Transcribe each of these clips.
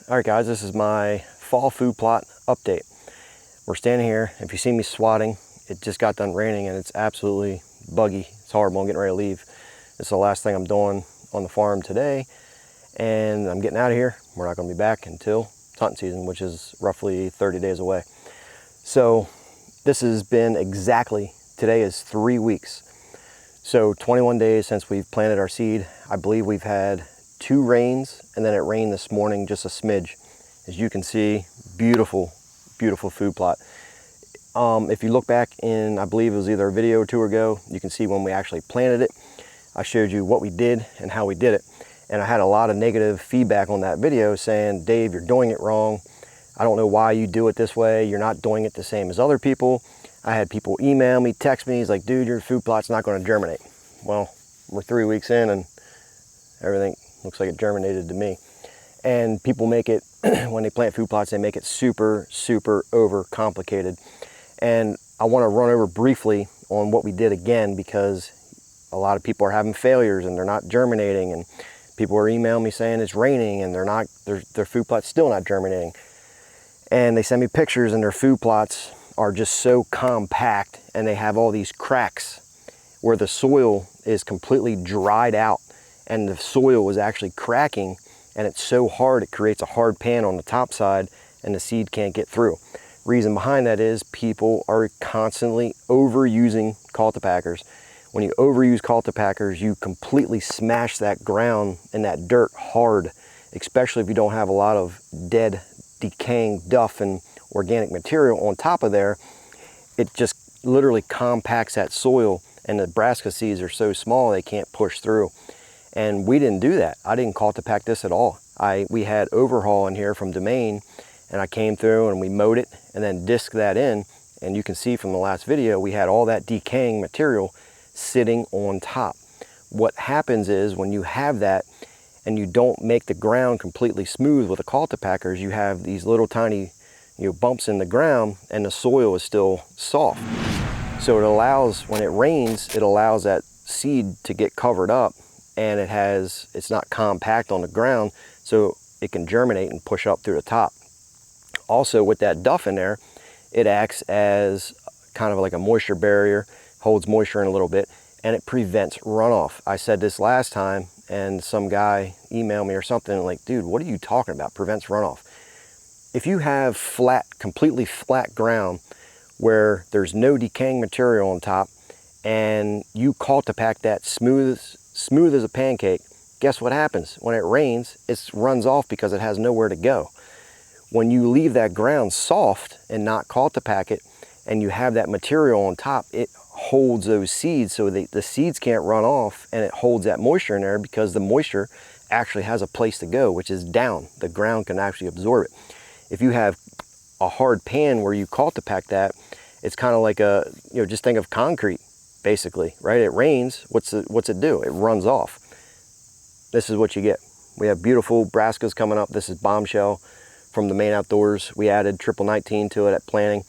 All right guys, this is my fall food plot update. We're standing here. If you see me swatting, it just got done raining and it's absolutely buggy. It's horrible. I'm getting ready to leave. This is the last thing I'm doing on the farm today and I'm getting out of here. We're not going to be back until hunting season, which is roughly 30 days away. So this has been exactly, today is 3 weeks. So 21 days since we've planted our seed. I believe we've had 2 rains and then it rained this morning just a smidge. As you can see, beautiful, beautiful food plot. If you look back in, I believe it was either a video or 2 ago, you can see when we actually planted it. I showed you what we did and how we did it. And I had a lot of negative feedback on that video saying, Dave, you're doing it wrong. I don't know why you do it this way. You're not doing it the same as other people. I had people email me, text me. He's like, dude, your food plot's not going to germinate. Well, we're 3 weeks in and everything looks like it germinated to me. And people make it, when they plant food plots, they make it super, super over complicated. And I want to run over briefly on what we did again, because a lot of people are having failures and they're not germinating, and people are emailing me saying it's raining and their food plot's still not germinating. And they send me pictures and their food plots are just so compact and they have all these cracks where the soil is completely dried out and the soil was actually cracking, and it's so hard it creates a hard pan on the top side and the seed can't get through. Reason behind that is people are constantly overusing cultipackers. When you overuse cultipackers, you completely smash that ground and that dirt hard, especially if you don't have a lot of dead, decaying duff and organic material on top of there. It just literally compacts that soil, and the brassica seeds are so small they can't push through. And we didn't do that. I didn't cultipack this at all. We had overhaul in here from Domain, and I came through and we mowed it and then disked that in. And you can see from the last video, we had all that decaying material sitting on top. What happens is when you have that and you don't make the ground completely smooth with the cultipackers, you have these little tiny bumps in the ground and the soil is still soft. So it allows, when it rains, it allows that seed to get covered up, and it's not compact on the ground, so it can germinate and push up through the top. Also, with that duff in there, it acts as kind of like a moisture barrier, holds moisture in a little bit, and it prevents runoff. I said this last time, and some guy emailed me or something like, dude, what are you talking about? Prevents runoff. If you have flat, completely flat ground where there's no decaying material on top, and you cultipack that smooth as a pancake, guess what happens? When it rains, it runs off because it has nowhere to go. When you leave that ground soft and not cultipack it, and you have that material on top, it holds those seeds so the seeds can't run off, and it holds that moisture in there because the moisture actually has a place to go, which is down. The ground can actually absorb it. If you have a hard pan where you cultipack that, it's kind of like just think of concrete, basically, right? It rains, what's it do? It runs off. This is what you get. We have beautiful brassicas coming up. This is Bombshell from the Maine Outdoors. We added triple 19 to it at planting.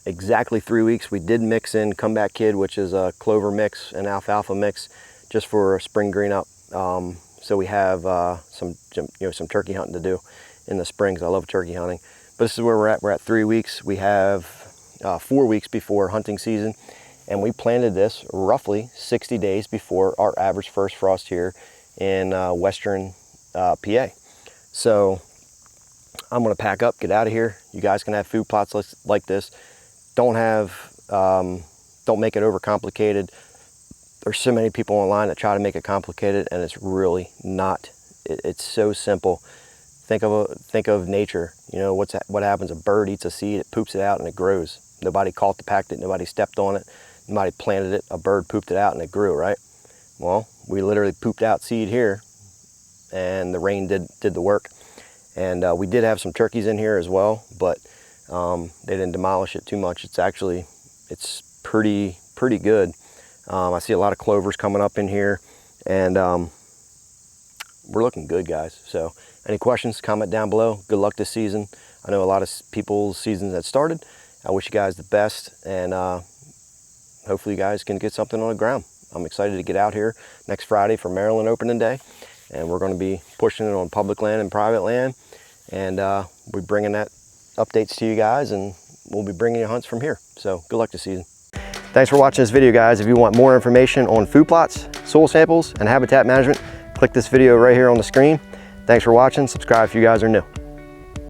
Exactly 3 weeks. We did mix in Comeback Kid, which is a clover mix and alfalfa mix, just for a spring green up. So we have some turkey hunting to do in the springs. I love turkey hunting. But this is where we're at. We're at 3 weeks. We have 4 weeks before hunting season, and we planted this roughly 60 days before our average first frost here in western PA. So I'm gonna pack up, get out of here. You guys can have food plots like this. Don't make it overcomplicated. There's so many people online that try to make it complicated, and it's really not. It's so simple. Think of nature. What happens? A bird eats a seed, it poops it out, and it grows. Nobody cultipacked it, nobody stepped on it, nobody planted it. A bird pooped it out, and it grew, right? Well, we literally pooped out seed here, and the rain did the work. And we did have some turkeys in here as well, but they didn't demolish it too much. It's pretty good. I see a lot of clovers coming up in here, and we're looking good, guys. So any questions, comment down below. Good luck this season. I know a lot of people's seasons had started. I wish you guys the best, and hopefully you guys can get something on the ground. I'm excited to get out here next Friday for Maryland opening day, and we're going to be pushing it on public land and private land, and we'll be bringing that updates to you guys, and we'll be bringing you hunts from here. So good luck this season. Thanks for watching this video, guys. If you want more information on food plots, soil samples, and habitat management, click this video right here on the screen. Thanks for watching. Subscribe if you guys are new.